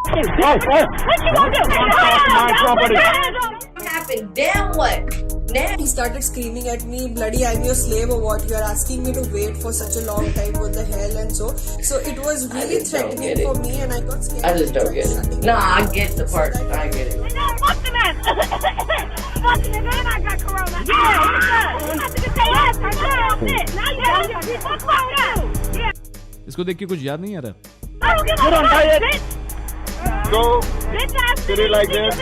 What you gonna do? What happened? Then what? Now He started screaming at me, bloody I'm your slave or what, you are asking me to wait for such a long time, what the hell, and so it was really just don't threatening get it. for me and I got scared. I just don't get it. Nah, I get the part. I get it. No, fuck the man. Fuck the man, I got corona. Yeah, what's up? You have to get your ass right now. Now you got your fuck out. Yeah. इसको देख के कुछ याद नहीं आ रहा? I don't give a fuck, bitch. Go. Bitch ass Did it like this?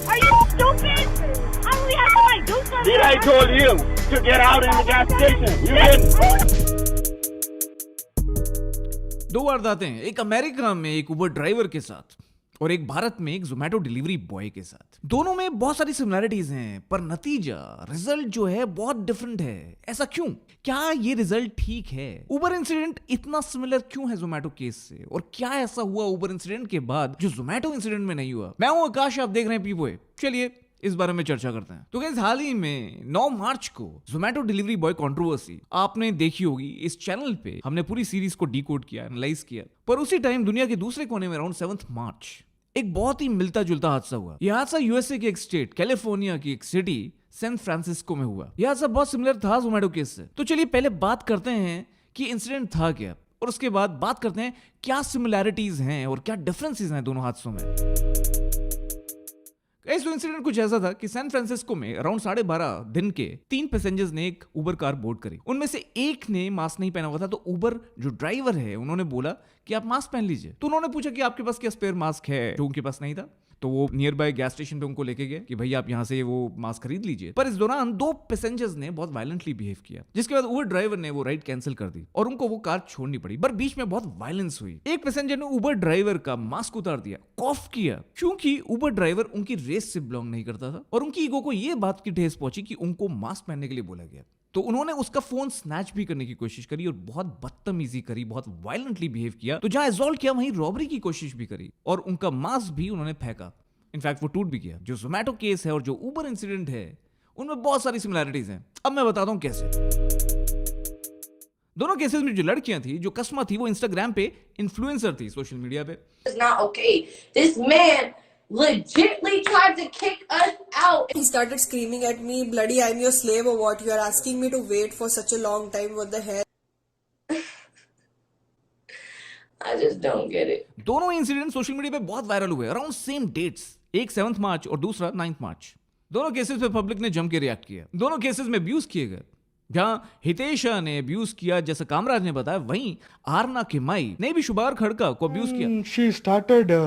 Are you stupid? I only have to like do something. Did I told you to get out in the gas station? You didn't. दो वारदातें हैं, एक America में एक उबर driver के साथ और एक भारत में एक जोमेटो डिलीवरी बॉय के साथ। दोनों में बहुत सारी सिमिलैरिटीज हैं, पर नतीजा रिजल्ट जो है बहुत डिफरेंट है। ऐसा क्यों? क्या ये रिजल्ट ठीक है? उबर इंसिडेंट इतना सिमिलर क्यों है जोमेटो केस से, और क्या ऐसा हुआ उबर इंसिडेंट के बाद जो जोमेटो इंसिडेंट में नहीं हुआ? मैं हूं आकाश, आप देख रहे हैं पीबॉय। चलिए इस बारे में चर्चा करते हैं। तो गाइस, हाल ही में 9 मार्च को जोमेटो डिलीवरी बॉय कंट्रोवर्सी आपने देखी होगी। इस चैनल पे हमने पूरी सीरीज को डीकोड किया, एनालाइज किया। पर उसी टाइम दुनिया के दूसरे कोने में अराउंड 7 मार्च एक बहुत ही मिलता जुलता हादसा हुआ। यह हादसा यूएसए के एक स्टेट कैलिफोर्निया की एक सिटी सैन फ्रांसिस्को में हुआ। यह हादसा बहुत सिमिलर था जोमेटो केस से। तो चलिए पहले बात करते हैं कि इंसिडेंट था क्या, और उसके बाद बात करते हैं क्या सिमिलैरिटीज हैं और क्या डिफरेंसेस हैं दोनों हादसों में। इस इंसिडेंट कुछ ऐसा था कि सैन फ्रांसिस्को में अराउंड 12:30 दिन के 3 पैसेंजर्स ने एक उबर कार बोर्ड करी। उनमें से एक ने मास्क नहीं पहना हुआ था, तो उबर जो ड्राइवर है उन्होंने बोला कि आप मास्क पहन लीजिए। तो उन्होंने पूछा कि आपके पास क्या स्पेयर मास्क है, जो उनके पास नहीं था। तो वो नियर बाय गैस स्टेशन पे उनको लेके गए कि भाई आप यहाँ से वो मास्क खरीद लीजिए। पर इस दौरान 2 पैसेंजर्स ने बहुत वायलेंटली बिहेव किया, जिसके बाद उबर ड्राइवर ने वो राइड कैंसिल कर दी और उनको वो कार छोड़नी पड़ी। पर बीच में बहुत वायलेंस हुई। एक पैसेंजर ने उबर ड्राइवर का मास्क उतार दिया, कॉफ किया, क्योंकि उबर ड्राइवर उनकी रेस से बिलोंग नहीं करता था और उनकी ईगो को ये बात की ठेस पहुंची कि उनको मास्क पहनने के लिए बोला गया। तो उन्होंने उसका फोन स्नैच भी करने की कोशिश करी और बहुत बदतमीजी करी, बहुत वायलेंटली बिहेव किया। तो जहां एसॉल्ट किया वहीं रॉबरी की कोशिश भी करी और उनका मास्क भी उन्होंने फेंका। इनफैक्ट वो टूट भी गया। जो जोमेटो केस है और जो उबर इंसिडेंट है उनमें बहुत सारी सिमिलैरिटीज हैं। अब मैं बताता हूं कैसे। दोनों केसेस में जो लड़कियां थी, जो कस्टमर थी, वो इंस्टाग्राम पे इन्फ्लुएंसर थी, सोशल मीडिया पे। it's not okay. This man legitimately tried to kick us out. He started screaming at me, bloody I'm your slave or what, you are asking me to wait for such a long time, what the hell. I just don't get it. दोनों incident social media पे बहुत viral हुए around same dates, एक 7 मार्च और दूसरा 9 मार्च। दोनों cases पे public ने जम के रिएक्ट किया। दोनों केसेस में अब्यूज किए गए। जहां हितेशा ने अब्यूज किया, जैसा कामराज ने बताया, वहीं आरना किमाई ने भी शुभाकर खड़का को अब्यूज किया। She started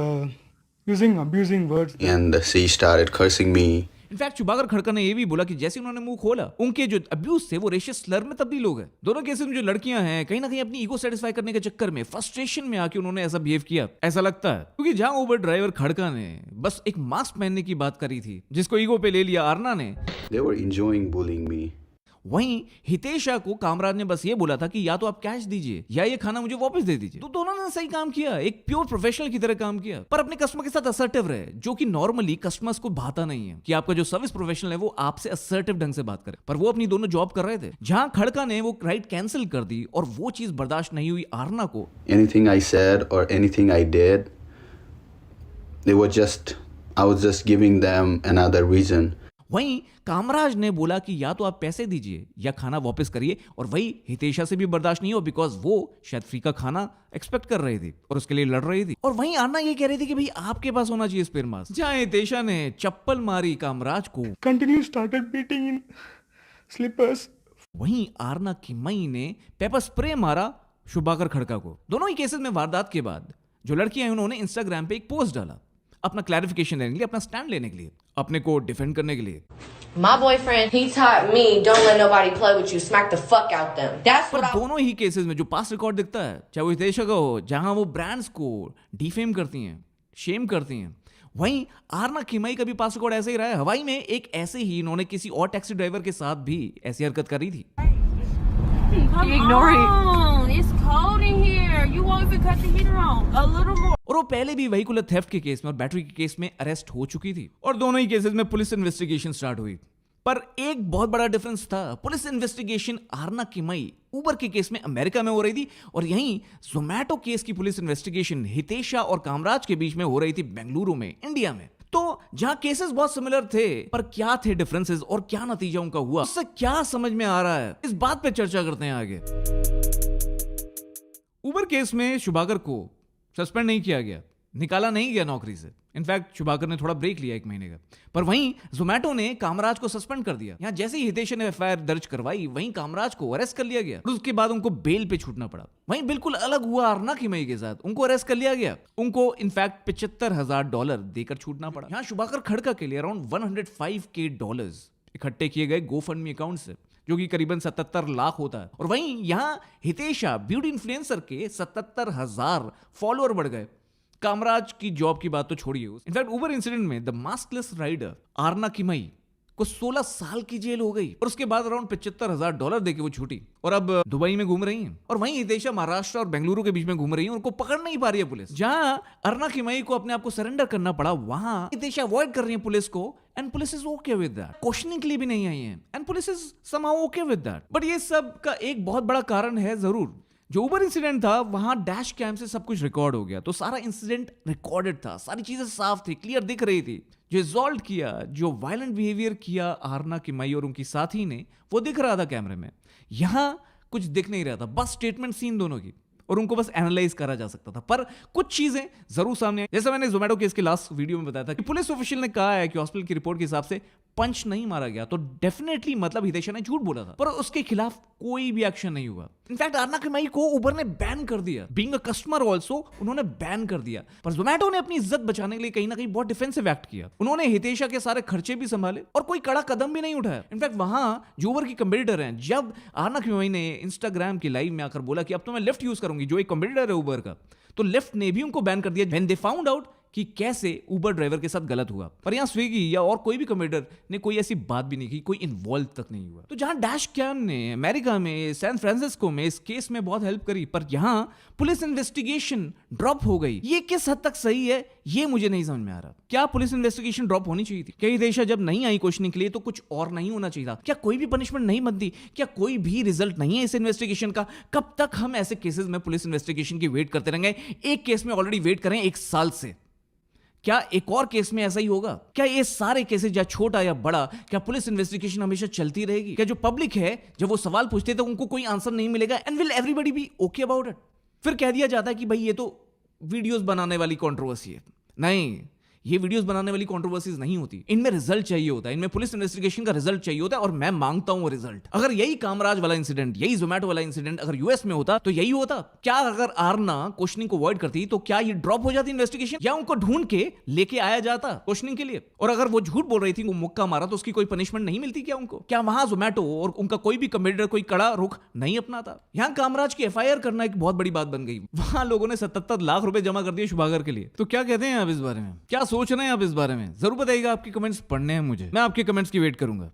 using abusing words. And she started cursing me. In fact Shubhakar Khadka ने यह भी बोला कि जैसे उन्होंने मुंह खोला, उनके जो अब्यूज थे वो रेशियल स्लर में तब्दील हो गए। दोनों केसेस में जो लड़कियां हैं, कहीं ना कहीं अपनी ईगो सेटिस्फाई करने के चक्कर में, फ्रस्ट्रेशन में आके उन्होंने ऐसा बिहेव किया, ऐसा लगता है। क्योंकि जहां उबर ड्राइवर खड़का ने बस एक मास्क पहनने की बात करी थी, जिसको ईगो पे ले लिया आरना ने, They were enjoying bullying me. वहीं हितेशा को कामराज ने बस ये बोला था कि या तो आप कैश दीजिए या ये खाना मुझे वापस दे दीजिए। तो दोनों ने सही काम किया, एक प्योर प्रोफेशनल की तरह काम किया, पर अपने कस्टमर के साथ असर्टिव रहे, जो कि नॉर्मली कस्टमर्स को भाता नहीं है कि आपका जो सर्विस प्रोफेशनल है वो आपसे असर्टिव ढंग से बात करे। पर वो अपनी दोनों जॉब कर रहे थे। जहां खड़का ने वो राइड कैंसिल कर दी और वो चीज बर्दाश्त नहीं हुई आरना को। Anything I said or anything I did, I was just giving them another reason. वहीं कामराज ने बोला कि या तो आप पैसे दीजिए या खाना वापस करिए, और वही हितेशा से भी बर्दाश्त नहीं हो, बिकॉज वो शायद फ्री का खाना एक्सपेक्ट कर रही थी और उसके लिए लड़ रही थी। और वहीं आरना ये कह रही थी कि भाई आपके पास होना चाहिए स्पेयर मास्क। जहां हितेशा ने चप्पल मारी कामराज को, Continue started beating in slippers. वहीं आरना की मई ने पेपर स्प्रे मारा शुभाकर खड़का को। दोनों ही केसेस में वारदात के बाद जो लड़कियां हैं उन्होंने इंस्टाग्राम पे एक पोस्ट डाला अपना क्लैरिफिकेशन देने के लिए, अपना स्टैंड लेने के लिए, अपने को डिफेंड करने के लिए। My boyfriend, he taught me don't let nobody play with you. Smack the fuck out them. That's पर what I. दोनों ही केसेस में जो पास्ट रिकॉर्ड दिखता है, चाहे वो हितेशा का हो, जहां वो ब्रांड्स को डिफेम करती हैं, शेम करती हैं, वहीं आरना किमाई का भी पास्ट रिकॉर्ड ऐसे ही रहा है। हवाई में एक ऐसे ही इन्होंने किसी और टैक्सी ड्राइवर के साथ भी ऐसी हरकत करी थी। Ignore it. It's cold in here. You won't even cut the heater on. A little more. और वो पहले भी व्हीकुलर थेफ्ट के केस में और बैटरी के केस में अरेस्ट हो चुकी थी और दोनों ही केसेस में पुलिस इन्वेस्टिगेशन स्टार्ट हुई। पर एक बहुत बड़ा डिफरेंस था। पुलिस इन्वेस्टिगेशन आरना किमई उबर के केस में अमेरिका में हो रही थी और यहीं जोमैटो केस की पुलिस इन्वेस्टिगेशन हितेशा और कामराज के बीच में हो रही थी बेंगलुरु में, इंडिया में। तो जहां केसेस बहुत सिमिलर थे, पर क्या थे डिफरेंसेस और क्या नतीजा उनका हुआ, उससे क्या समझ में आ रहा है, इस बात पे चर्चा करते हैं आगे। उबर केस में शुभाकर को सस्पेंड नहीं किया गया, निकाला नहीं गया नौकरी से। इनफैक्ट शुभाकर ने थोड़ा ब्रेक लिया 1 महीने का। पर वहीं जोमैटो ने कामराज को सस्पेंड कर दिया। यहां जैसे ही हितेश ने एफआईआर दर्ज करवाई, वहीं कामराज को अरेस्ट कर लिया गया और उसके बाद उनको बेल पे छूटना पड़ा। वहीं बिल्कुल अलग हुआ आरना किमई के साथ, उनको अरेस्ट कर लिया गया, उनको इनफैक्ट $75,000 देकर छूटना पड़ा। यहां शुभाकर खड़का के लिए अराउंड $105K इकट्ठे किए गए गोफंडमी अकाउंट से, जो कि करीबन 77 लाख होता है। और वहीं यहां हितेशा ब्यूटी इन्फ्लुएंसर के 77,000 फॉलोअर बढ़ गए। कामराज की जॉब की बात तो छोड़िए। इनफैक्ट उबर इंसिडेंट में द मास्कलेस राइडर आरना किमई को 16 साल की जेल हो गई और उसके बाद अराउंड $75,000 देके वो छूटी और अब दुबई में घूम रही हैं। और वहीं हितेशा महाराष्ट्र और बेंगलुरु के बीच में घूम रही हैं, उनको पकड़ नहीं पा रही है पुलिस। जहां आरना किमई को अपने आप को सरेंडर करना पड़ा, वहां हितेशा अवॉइड कर रही है पुलिस को and police is okay with that. Questioning के लिए भी नहीं आई है and police is somehow okay with that. But ये सब का एक बहुत बड़ा कारण है जरूर, जो उबर इंसिडेंट था वहां डैश कैम से सब कुछ रिकॉर्ड हो गया, तो सारा इंसिडेंट रिकॉर्डेड था, सारी चीजें साफ थी, क्लियर दिख रही थी। जो असॉल्ट किया, जो वायलेंट बिहेवियर किया आरना किमई और उनकी साथी ने, वो दिख रहा था कैमरे में। यहां कुछ दिख नहीं रहा था, बस स्टेटमेंट सीन दोनों की, और उनको बस एनालाइज करा जा सकता था। पर कुछ चीजें जरूर सामने आई, जैसा मैंने जोमैटो केस के लास्ट वीडियो में बताया था कि पुलिस ऑफिशियल ने कहा है कि हॉस्पिटल की रिपोर्ट के हिसाब से पंच नहीं मारा गया, तो डेफिनेटली मतलब हितेशा ने झूठ बोला था, पर उसके खिलाफ कोई भी एक्शन नहीं हुआ। इनफैक्ट आरना किमई को उबर ने बैन कर दिया, बीइंग अ कस्टमर ऑल्सो उन्होंने बैन कर दिया। पर जोमैटो ने अपनी इज्जत बचाने के लिए कहीं ना कहीं बहुत डिफेंसिव एक्ट किया। उन्होंने हितेशा के सारे खर्चे भी संभाले और कोई कड़ा कदम भी नहीं उठाया। इनफैक्ट वहां जो उबर की कंपेटिटर हैं, जब आरना किमई ने इंस्टाग्राम की लाइव में आकर बोला कि अब तो मैं लिफ्ट यूज करूंगी, जो एक कंपेटिटर है उबर का, तो लिफ्ट ने भी उनको बैन कर दिया व्हेन दे फाउंड आउट कि कैसे उबर ड्राइवर के साथ गलत हुआ। पर यहां स्विगी या और कोई भी कंपेटिटर ने कोई ऐसी बात भी नहीं की, कोई इन्वॉल्व तक नहीं हुआ। तो जहां डैश कैम ने अमेरिका में, सैन फ्रांसिस्को में इस केस में बहुत हेल्प करी, पर यहां पुलिस इन्वेस्टिगेशन ड्रॉप हो गई। ये किस हद तक सही है, ये मुझे नहीं समझ में आ रहा। क्या पुलिस इन्वेस्टिगेशन ड्रॉप होनी चाहिए थी? क्या हितेशा जब नहीं आई क्वेश्चनिंग के लिए तो कुछ और नहीं होना चाहिए था? क्या कोई भी पनिशमेंट नहीं बनती? क्या कोई भी रिजल्ट नहीं है इस इन्वेस्टिगेशन का? कब तक हम ऐसे केसेस में पुलिस इन्वेस्टिगेशन की वेट करते रहेंगे? एक केस में ऑलरेडी वेट करें 1 साल से, क्या एक और केस में ऐसा ही होगा? क्या ये सारे केसेस, या छोटा या बड़ा, क्या पुलिस इन्वेस्टिगेशन हमेशा चलती रहेगी? क्या जो पब्लिक है जब वो सवाल पूछते हैं तो उनको कोई आंसर नहीं मिलेगा and will everybody B okay about it? फिर कह दिया जाता है कि भाई ये तो वीडियोस बनाने वाली कंट्रोवर्सी है। नहीं, ये वीडियोस बनाने वाली कंट्रोवर्सीज नहीं होती, इनमें रिजल्ट चाहिए होता है, इनमें पुलिस इन्वेस्टिगेशन का रिजल्ट चाहिए होता है और मैं मांगता हूं रिजल्ट। अगर यही कामराज वाला इंसिडेंट, यही जोमैटो वाला इंसिडेंट अगर यूएस में होता तो यही होता। क्या अगर आरना क्वेश्चनिंग को अवॉइड करती तो क्या ये ड्रॉप हो जाती इन्वेस्टिगेशन, या उनको ढूंढ के लेके आया जाता क्वेश्चनिंग के लिए? और अगर वो झूठ बोल रही थी, वो मुक्का मारा, तो उसकी कोई पनिशमेंट नहीं मिलती क्या उनको? क्या वहां जोमैटो और उनका कोई भी कंपेटिटर कोई कड़ा रुख नहीं अपनाता? यहां कामराज की एफआईआर करना एक बहुत बड़ी बात बन गई। वहां लोगों ने 77 लाख रुपए जमा कर दिए शुभाकर के लिए। तो क्या कहते हैं आप इस बारे में? क्या सोच रहे हैं आप इस बारे में? जरूर बताइएगा, आपके कमेंट्स पढ़ने हैं मुझे, मैं आपके कमेंट्स की वेट करूंगा।